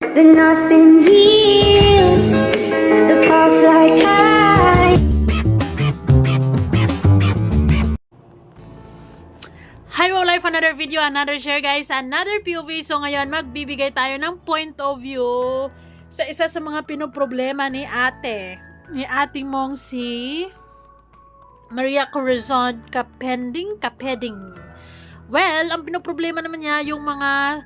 But nothing heals the past like I. Hi, Wow Life! Another video, another share guys, another POV. So ngayon, magbibigay tayo ng point of view sa isa sa mga pinoproblema ni ating mong si Maria Corazon Kapeding. Well, ang pinoproblema naman niya yung mga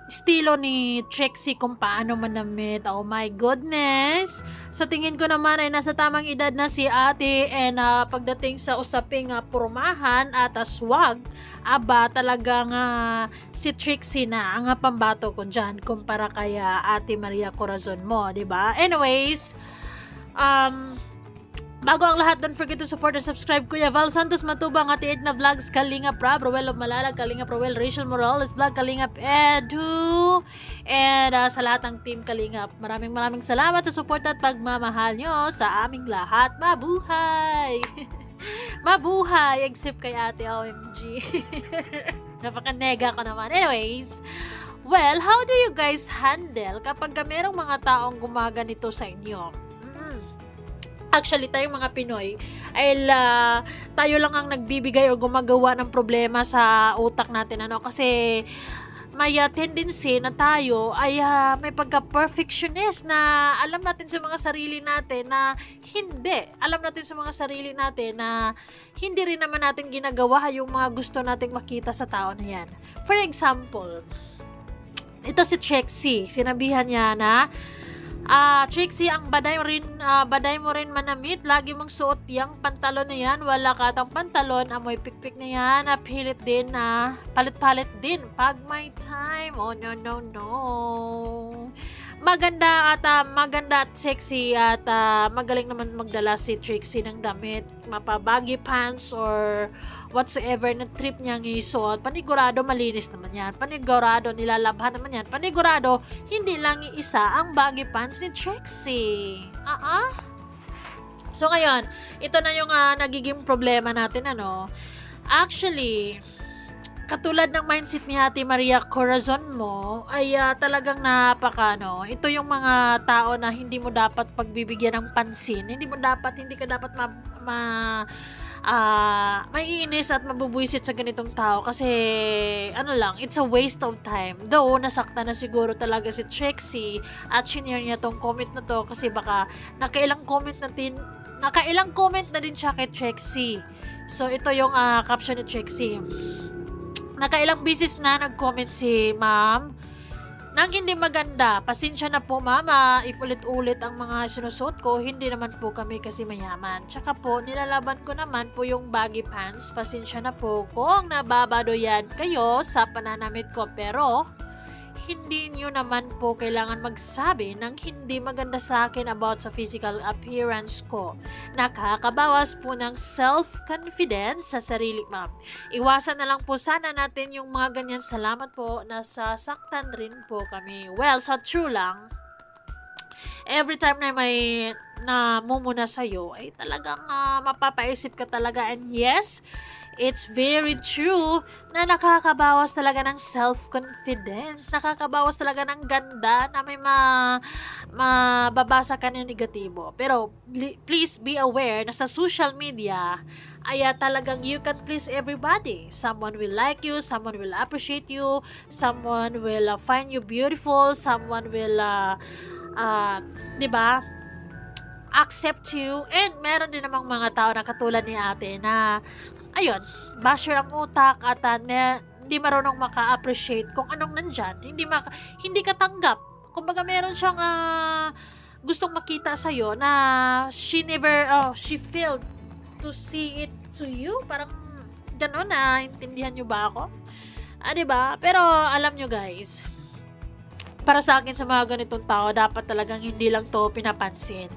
estilo ni Trixie kung paano manamit. Oh my goodness! Sa tingin ko naman ay nasa tamang edad na si ate, and pagdating sa usaping purmahan at swag, aba talagang si Trixie na ang pambato ko dyan kumpara kaya ate Maria Corazon mo, diba? Anyways, bago ang lahat, don't forget to support and subscribe. Kuya Val Santos Matubang, Ate Edna Vlogs, Kalinga Prab, Roel of Malalag, Kalinga Roel, Rachel Morales Vlog, Kalinga Edu, and sa lahat ng team Kalinga, maraming salamat sa support at pagmamahal nyo sa aming lahat. Mabuhay! Mabuhay! Except kay Ate OMG. Napaka-nega ko naman. Anyways, well, how do you guys handle kapag merong mga taong gumaganito sa inyo? Actually, tayong mga Pinoy ay tayo lang ang nagbibigay o gumagawa ng problema sa utak natin, kasi may tendency na tayo ay may pagka-perfectionist na alam natin sa mga sarili natin na hindi. Alam natin sa mga sarili natin na hindi rin naman natin ginagawa yung mga gusto nating makita sa tao na yan. For example, ito si Trixie, sinabihan niya na Trixie, ang baday mo rin manamit, lagi mong suot yung pantalon na yan, wala ka tang pantalon, amoy pikpik na yan, pilit din palit-palit din pag may time. Oh no. Maganda at sexy at magaling naman magdala si Trixie ng damit, mapa-baggy pants or whatsoever na trip niyang isuot. Panigurado malinis naman yan, panigurado nilalabhan naman yan, panigurado hindi lang isa ang baggy pants ni Trixie. So ngayon, ito na yung nagiging problema natin, actually, katulad ng mindset ni Ate Maria Corazon mo ay talagang ito yung mga tao na hindi mo dapat pagbibigyan ng pansin. Hindi ka dapat maiinis at mabubwisit sa ganitong tao kasi it's a waste of time. Though nasakta na siguro talaga si Trixie at shinare niya tong comment na to kasi baka nakailang comment na din siya kay Trixie. So ito yung caption ni Trixie. Nakailang bisis na nag-comment si ma'am nang hindi maganda. Pasensya na po mama, if ulit-ulit ang mga sinusuot ko, hindi naman po kami kasi mayaman. Tsaka po, nilalaban ko naman po yung baggy pants. Pasensya na po kung nababadoyan kayo sa pananamit ko. Pero, hindi nyo naman po kailangan magsabi ng hindi maganda sa akin about sa physical appearance ko. Nakakabawas po ng self-confidence sa sarili, ma'am. Iwasan na lang po sana natin yung mga ganyan. Salamat po, nasasaktan rin po kami. Well, sa true lang, every time na may namumuna sa'yo, ay talagang mapapaisip ka talaga. And yes, it's very true na nakakabawas talaga ng self-confidence, nakakabawas talaga ng ganda na may mababasa ka ng negatibo. Pero please be aware na sa social media ay talagang you can please everybody. Someone will like you, someone will appreciate you, someone will find you beautiful, someone will accept you, and meron din namang mga tao na katulad ni ate na basher ang utak at hindi marunong maka-appreciate kung anong nandyan, hindi katanggap. Kumbaga meron siyang gustong makita sa'yo na she failed to see it to you, parang gano'n, intindihan nyo ba ako? Diba? Pero alam nyo guys, para sa akin sa mga ganitong tao, dapat talagang hindi lang to pinapansin.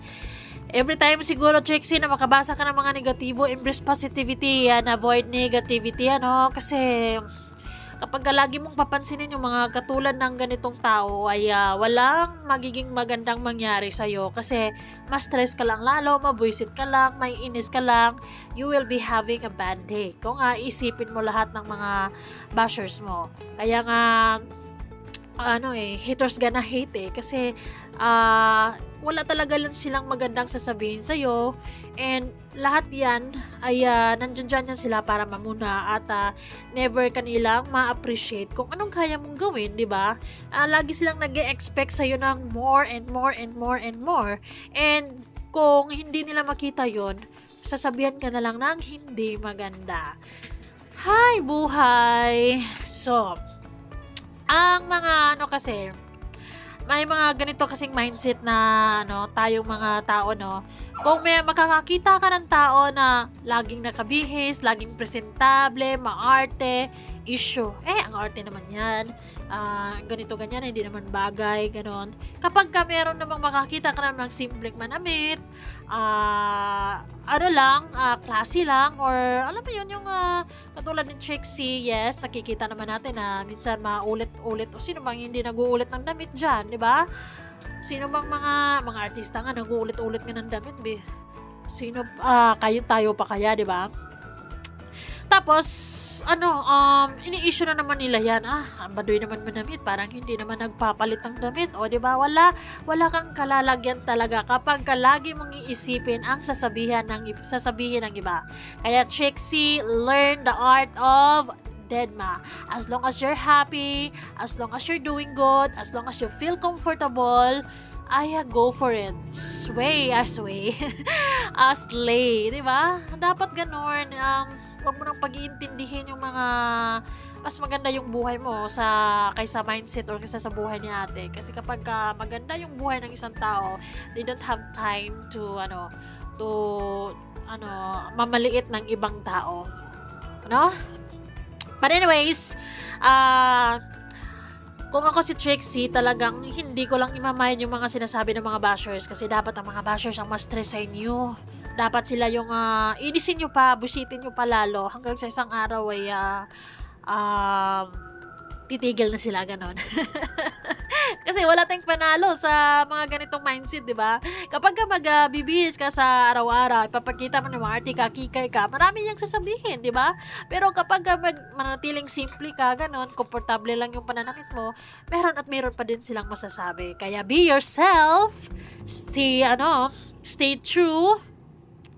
Every time siguro, Trixie, na makabasa ka ng mga negatibo, embrace positivity and avoid negativity, kasi kapag lagi mong papansinin yung mga katulad ng ganitong tao ay walang magiging magandang mangyari sa'yo kasi mas stress ka lang lalo, mabuisit ka lang, may inis ka lang, you will be having a bad day kung isipin mo lahat ng mga bashers mo. Kaya nga haters gonna hate kasi wala talaga lang silang magandang sasabihin sa'yo, and lahat yan ay nandyan dyan yan sila para mamuna at never kanilang ma-appreciate kung anong kaya mong gawin, di ba? Lagi silang nag-e-expect sa'yo ng more and more and more and more, and kung hindi nila makita yon, sasabihan ka na lang ng hindi maganda. Hi, buhay! So, ang mga kasi, may mga ganito kasing mindset na tayong mga tao, kung may makakakita ka ng tao na laging nakabihis, laging presentable, maarte, issue. Ang arte naman yan. Ganito, ganyan, hindi naman bagay, ganon. Kapag ka meron namang makakita ka namang simpleng manamit, classy lang, or alam mo yun, yung katulad ng Trixie, yes, nakikita naman natin na minsan maulit-ulit, o sino bang hindi nag-uulit ng damit dyan, di ba? Sino bang mga artista nga nag-uulit-ulit nga ng damit, sino, tayo pa kaya, di ba? Tapos, ini-issue na naman nila yan. Ang baduy naman manamit, parang hindi naman nagpapalit ng damit. O, di ba? Wala kang kalalagyan talaga kapag lagi mong iisipin ang sasabihin ng iba. Kaya, Trixie, learn the art of Deadma. As long as you're happy, as long as you're doing good, as long as you feel comfortable, go for it. Sway. Slay. Di ba? Dapat ganun. Huwag mo nang pag-iintindihin yung mga mas maganda yung buhay mo kaysa mindset or kaysa sa buhay ni ate. Kasi kapag maganda yung buhay ng isang tao, they don't have time to mamaliit ng ibang tao. But anyways, kung ako si Trixie, talagang hindi ko lang imamayan yung mga sinasabi ng mga bashers, kasi dapat ang mga bashers ang mas stress sa inyo. Dapat sila yung inisin nyo pa, busitin nyo pa lalo, hanggang sa isang araw ay titigil na sila, ganon. Kasi wala tayong panalo sa mga ganitong mindset, di ba? Kapag magbibihis ka sa araw-araw, ipapakita mo ng mga artika, kikay ka, marami niyang sasabihin, di ba? Pero kapag manatiling simple ka, ganon, komportable lang yung pananamit mo, meron pa din silang masasabi. Kaya be yourself, stay true,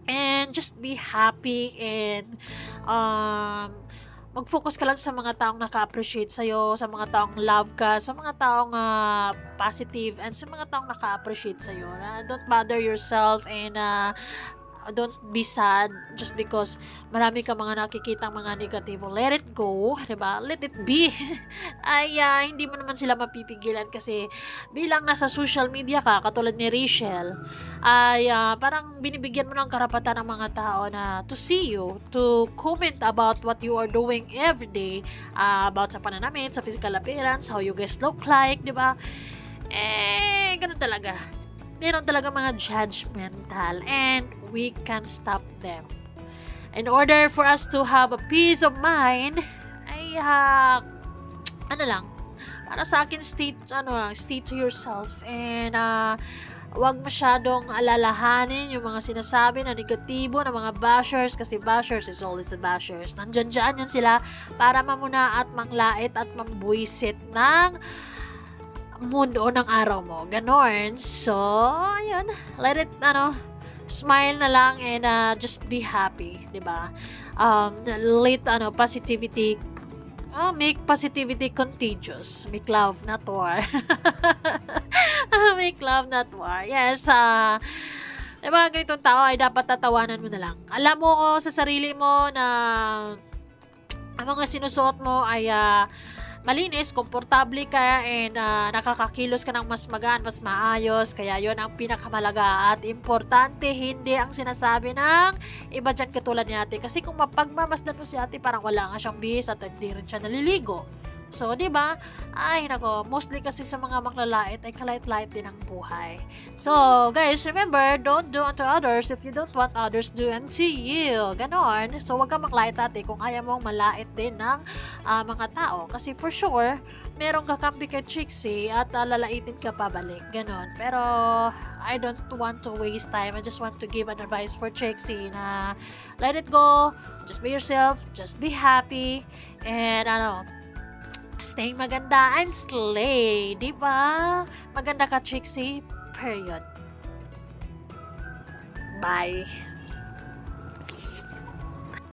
and just be happy, and mag-focus ka lang sa mga taong naka-appreciate sa'yo, sa mga taong love ka, sa mga taong positive, and sa mga taong naka-appreciate sa'yo. Don't bother yourself, and don't be sad just because marami ka mga nakikitang mga negatibo. Let it go, diba? Let it be. Hindi mo naman sila mapipigilan, kasi bilang nasa social media ka, katulad ni Rachel, parang binibigyan mo ng karapatan ng mga tao na to see you, to comment about what you are doing every day, about sa pananamit, sa physical appearance, how you guys look like, diba? Ganun talaga. Meron talaga mga judgmental, and we can stop them. In order for us to have a peace of mind, para sa akin, stay to yourself, and wag masyadong alalahanin yung mga sinasabi na negatibo ng mga bashers, kasi bashers is always the bashers. Nandyan yan sila para mamuna at manglait at mambuisit ng mundo ng araw mo. Ganon. So, ayun. Let it, smile na lang, and just be happy. Diba? Positivity, make positivity contagious. Make love, not war. Make love, not war. Yes, diba, ganitong tao ay dapat tatawanan mo na lang. Alam mo sa sarili mo na ang mga sinusuot mo ay malinis, komportable ka, and nakakakilos ka ng mas magaan, mas maayos. Kaya yon ang pinakamalaga at importante, hindi ang sinasabi ng iba dyan katulad ni ate. Kasi kung mapagmamasdan mo si ate, parang wala nga siyang bihis at hindi rin siya naliligo. So, di ba? Mostly kasi sa mga maklalait ay kalait-lait din ang buhay. So, guys, remember, don't do unto others if you don't want others do unto you. Ganon. So, wag kang maklait ate kung ayaw mong malait din ng mga tao. Kasi for sure, merong kakampi kay Trixie at lalaitin ka pabalik. Ganon. Pero, I don't want to waste time. I just want to give an advice for Trixie na let it go. Just be yourself. Just be happy. And, Stay maganda and slay, di ba? Maganda ka, Trixie. Period. Bye.